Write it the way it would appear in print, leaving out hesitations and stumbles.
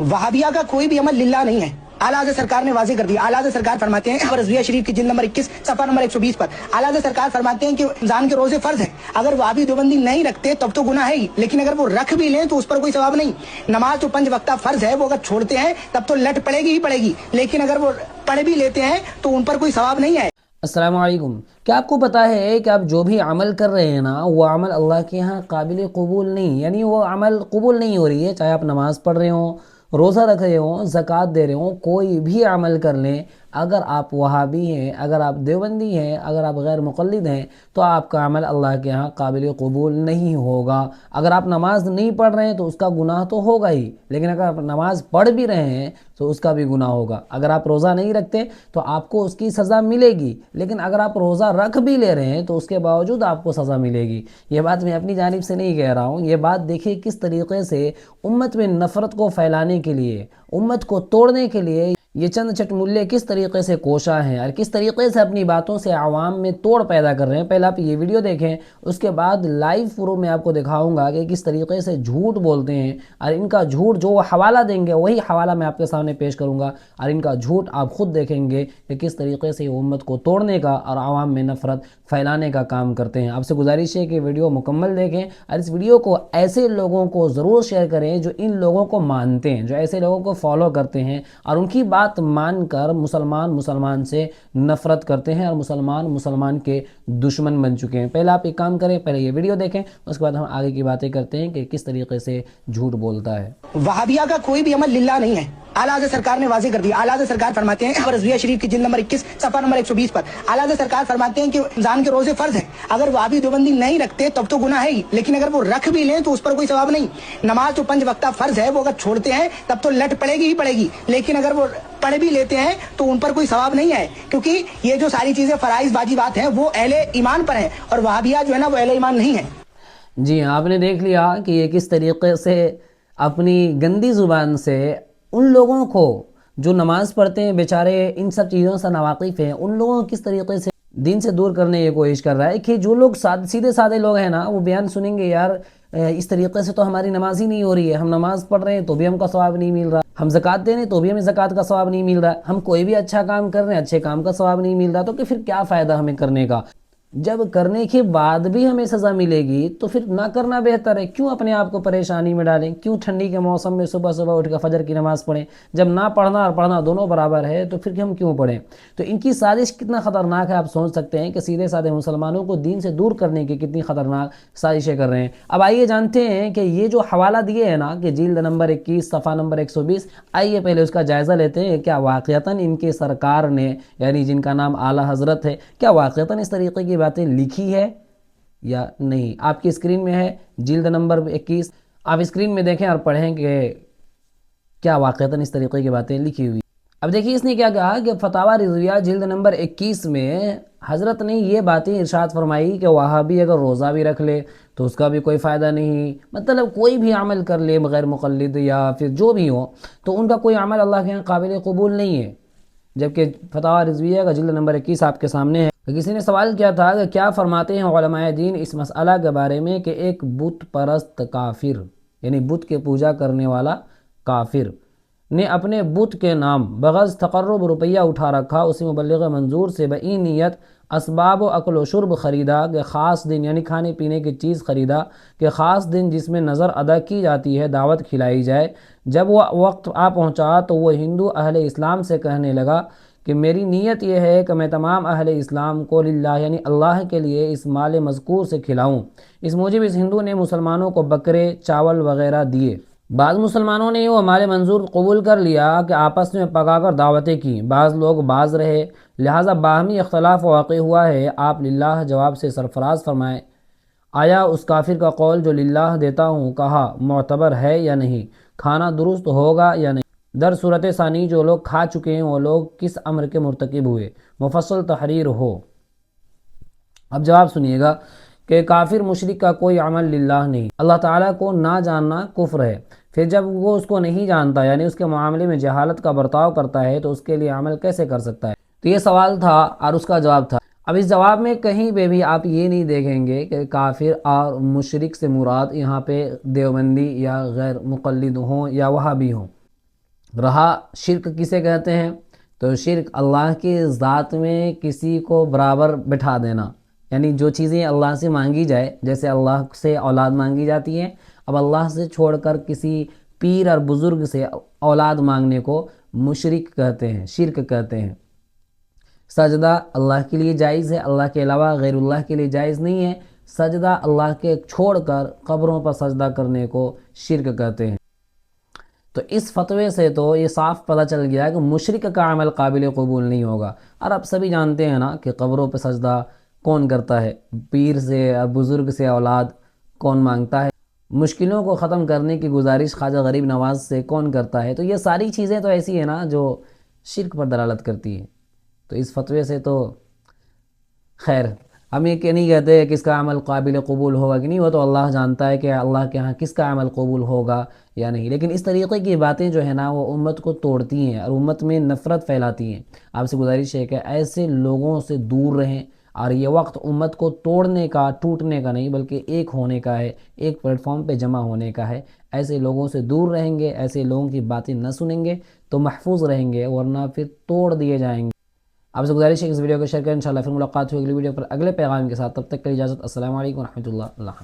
वहाबिया का कोई भी अमल लिल्लाह नहीं है। आला हज़रत सरकार ने वाज़ेह कर दिया। आला हज़रत सरकार फरमाते हैं रज़विया शरीफ की जिल्द नंबर 21 सफ़ा नंबर 120 पर आला हज़रत सरकार फरमाते हैं कि रमजान के रोजे फर्ज है। अगर वहाबी देवबंदी नहीं रखते तब तो गुनाह है ही, लेकिन अगर वो रख भी लें तो उस पर कोई सवाब नहीं। नमाज तो 5 वक्ता फर्ज है, वो अगर छोड़ते हैं तब तो लट पड़ेगी ही पड़ेगी, लेकिन अगर वो पढ़ भी लेते हैं तो उन पर कोई सवाब नहीं है। अस्सलाम वालेकुम। क्या आपको पता है कि आप जो भी अमल कर रहे हैं ना, वो अमल अल्लाह के यहाँ काबिल कबूल नहीं, यानी वो अमल कबूल नहीं हो रही है। चाहे आप नमाज़ पढ़ रहे हो, रोज़ा रख रहे हो, ज़कात दे रहे हो, कोई भी अमल कर लें, अगर आप वहाबी हैं, अगर आप देवबंदी हैं, अगर आप गैर मुक़ल्लिद हैं, तो आपका अमल अल्लाह के यहाँ काबिल कबूल नहीं होगा। अगर आप नमाज़ नहीं पढ़ रहे हैं तो उसका गुनाह तो होगा ही, लेकिन अगर आप नमाज़ पढ़ भी रहे हैं तो उसका भी गुनाह होगा। अगर आप रोज़ा नहीं रखते तो आपको उसकी सज़ा मिलेगी, लेकिन अगर आप रोज़ा रख भी ले रहे हैं तो उसके बावजूद आपको सज़ा मिलेगी। ये बात मैं अपनी जानिब से नहीं कह रहा हूँ। ये बात देखिए किस तरीक़े से उम्मत में नफ़रत को फैलाने के लिए, उम्मत को तोड़ने के लिए ये चंद चटमुल्ले किस तरीके से कोशा हैं और किस तरीके से अपनी बातों से आवाम में तोड़ पैदा कर रहे हैं। पहले आप ये वीडियो देखें, उसके बाद लाइव प्रूफ में आपको दिखाऊंगा कि किस तरीके से झूठ बोलते हैं, और इनका झूठ जो हवाला देंगे वही हवाला मैं आपके सामने पेश करूंगा, और इनका झूठ आप खुद देखेंगे कि किस तरीके से उम्मत को तोड़ने का और आवाम में नफरत फैलाने का काम करते हैं। आपसे गुजारिश है कि वीडियो मुकम्मल देखें और इस वीडियो को ऐसे लोगों को ज़रूर शेयर करें जो इन लोगों को मानते हैं, जो ऐसे लोगों को फॉलो करते हैं और उनकी बात मानकर मुसलमान से नफरत करते हैं और मुसलमान के दुश्मन बन चुके हैं। पहले आप एक काम करें, पहले ये वीडियो देखें, उसके बाद हम आगे की बातें करते हैं कि किस तरीके से झूठ बोलता है। वहाबिया का कोई भी अमल लिल्लाह नहीं है। आला हज़रत सरकार ने वाज़ेह कर दिया। आला हज़रत सरकार फरमाते हैं रज़विया शरीफ की जिल्द नंबर 21 सफ़ा नंबर 120 पर आला हज़रत सरकार फरमाते हैं कि रमजान के रोजे फर्ज है। अगर वहाबी देवबंदी नहीं रखते तब तो गुनाह है ही, लेकिन अगर वो रख भी लें तो उस पर कोई सवाब नहीं। नमाज तो 5 वक्ता फर्ज है, वो अगर छोड़ते हैं तब तो लट पड़ेगी ही पड़ेगी, लेकिन अगर वो पढ़ भी लेते हैं तो उन पर कोई सवाब नहीं है, क्योंकि ये जो सारी चीजें फराइज वाजिबात हैं वो अहले ईमान पर हैं, और वहाबिया जो है ना वो अहले ईमान नहीं है। जी हाँ, आपने देख लिया कि ये किस तरीके से अपनी गंदी ज़ुबान से उन लोगों को जो नमाज़ पढ़ते हैं, बेचारे इन सब चीज़ों से नावाकिफ़ हैं, उन लोगों को किस तरीके से दीन से दूर करने की कोशिश कर रहा है। कि जो लोग सीधे साधे लोग हैं ना, वो बयान सुनेंगे, यार इस तरीके से तो हमारी नमाज ही नहीं हो रही है, हम नमाज पढ़ रहे हैं तो भी हमको सवाब नहीं मिल रहा, हम ज़कात दे रहे हैं तो भी हमें ज़कात का सवाब नहीं मिल रहा, हम कोई भी अच्छा काम कर रहे हैं, अच्छे काम का सवाब नहीं मिल रहा, तो कि फिर क्या फ़ायदा हमें करने का। जब करने के बाद भी हमें सज़ा मिलेगी तो फिर ना करना बेहतर है। क्यों अपने आप को परेशानी में डालें, क्यों ठंडी के मौसम में सुबह सुबह उठकर फजर की नमाज़ पढ़ें। जब ना पढ़ना और पढ़ना दोनों बराबर है तो फिर हम क्यों पढ़ें। तो इनकी साजिश कितना ख़तरनाक है, आप सोच सकते हैं कि सीधे साधे मुसलमानों को दीन से दूर करने की कितनी ख़तरनाक साजिशें कर रहे हैं। अब आइए जानते हैं कि ये जो हवाला दिए है ना कि जिल्द नंबर 21 सफ़ा नंबर 120, आइए पहले उसका जायज़ा लेते हैं। क्या वाक़यतन इनके सरकार ने, यानी जिनका नाम आला हज़रत है, क्या वाक़यतन इस तरीके की बातें लिखी है या नहीं। आपकी स्क्रीन में है जिल्द नंबर 21, आप स्क्रीन में देखें और पढ़ें कि क्या वाक़यतन इस तरीके की बातें लिखी हुई। अब देखिए इसने क्या कहा कि फतावा रिज़विया जिल्द नंबर 21 में हज़रत ने ये बातें इरशाद फरमाई कि वहाबी अगर रोज़ा भी रख ले तो उसका भी कोई फ़ायदा नहीं, मतलब कोई भी अमल कर ले बग़ैर मुक़ल्लिद या फिर जो भी हो तो उनका कोई अमल अल्लाह के यहाँ काबिल कबूल नहीं है। जबकि फतावा रिज़विया का जिल्द नंबर 21 आपके सामने है। किसी ने सवाल किया था कि क्या फरमाते हैं उलमाए दीन इस मसला के बारे में कि एक बुत परस्त काफिर, यानी बुत के पूजा करने वाला काफिर ने अपने बुत के नाम बग़ज़ तक़र्रुब रुपया उठा रखा, उसी मुबल्लिग़ मंजूर से बई नीयत असबाब अक्ल व शुर्ब ख़रीदा कि ख़ास दिन, यानी खाने पीने की चीज़ ख़रीदा कि ख़ास दिन जिसमें नज़र अदा की जाती है दावत खिलाई जाए। जब वह वक्त आ पहुँचा तो वह हिंदू अहले इस्लाम से कहने लगा कि मेरी नीयत यह है कि मैं तमाम अहले इस्लाम को लिल्लाह, यानी अल्लाह के लिए इस माल मज़कूर से खिलाऊँ। इस मूजिब इस हिंदू ने मुसलमानों को बकरे, चावल वग़ैरह दिए। बाज़ मुसलमानों ने वो माल मंजूर कबूल कर लिया कि आपस में पकाकर दावतें की, बाज़ लोग बाज़ रहे, लिहाजा बाहमी इख्तलाफ वाक़ हुआ है। आप लिल्लाह जवाब से सरफराज फरमाएँ, आया उस काफिर का कौल जो लिल्लाह देता हूँ कहा मोतबर है या नहीं, खाना दुरुस्त होगा या नहीं। दर सूरत सानी जो लोग खा चुके हैं वो लोग किस अम्र के मुर्तकिब हुए, मुफस्सल तहरीर हो। अब जवाब सुनिएगा कि काफिर मुशरिक का कोई अमल लिल्लाह नहीं, अल्लाह ताला को ना जानना कुफ्र है। फिर जब वो उसको नहीं जानता, यानी उसके मामले में जहालत का बर्ताव करता है, तो उसके लिए अमल कैसे कर सकता है। तो ये सवाल था और उसका जवाब था। अब इस जवाब में कहीं पे भी आप ये नहीं देखेंगे कि काफिर और मुशरिक से मुराद यहाँ पे देवबंदी या गैर मुक़ल्लिद हों या वहाबी हों। رہا شرک کسے کہتے ہیں، تو شرک اللہ کی ذات میں کسی کو برابر بٹھا دینا، یعنی جو چیزیں اللہ سے مانگی جائے، جیسے اللہ سے اولاد مانگی جاتی ہے، اب اللہ سے چھوڑ کر کسی پیر اور بزرگ سے اولاد مانگنے کو مشرک کہتے ہیں، شرک کہتے ہیں۔ سجدہ اللہ کے لیے جائز ہے، اللہ کے علاوہ غیر اللہ کے لیے جائز نہیں ہے۔ سجدہ اللہ کے چھوڑ کر قبروں پر سجدہ کرنے کو شرک کہتے ہیں۔ تو اس فتوے سے تو یہ صاف پتہ چل گیا کہ مشرک کا عمل قابل قبول نہیں ہوگا۔ اور اب سبھی جانتے ہیں نا کہ قبروں پہ سجدہ کون کرتا ہے، پیر سے اور بزرگ سے اولاد کون مانگتا ہے، مشکلوں کو ختم کرنے کی گزارش خواجہ غریب نواز سے کون کرتا ہے۔ تو یہ ساری چیزیں تو ایسی ہیں نا جو شرک پر دلالت کرتی ہیں۔ تو اس فتوے سے تو خیر ہم یہ کہ نہیں کہتے کس کا عمل قابل قبول ہوگا کہ نہیں، وہ تو اللہ جانتا ہے کہ اللہ کے ہاں کس کا عمل قبول ہوگا یا نہیں، لیکن اس طریقے کی باتیں جو ہے نا وہ امت کو توڑتی ہیں اور امت میں نفرت پھیلاتی ہیں۔ آپ سے گزارش ہے کہ ایسے لوگوں سے دور رہیں، اور یہ وقت امت کو توڑنے کا، ٹوٹنے کا نہیں بلکہ ایک ہونے کا ہے، ایک پلیٹ فارم پہ جمع ہونے کا ہے۔ ایسے لوگوں سے دور رہیں گے، ایسے لوگوں کی باتیں نہ سنیں گے تو محفوظ رہیں گے، ورنہ پھر توڑ دیے جائیں گے۔ آپ سے گزارش ہے کہ اس ویڈیو کو شیئر کریں، انشاءاللہ پھر ملاقات ہوگی اگلی ویڈیو پر اگلے پیغام کے ساتھ، تب تک کے لیے اجازت، السلام علیکم ورحمۃ اللہ۔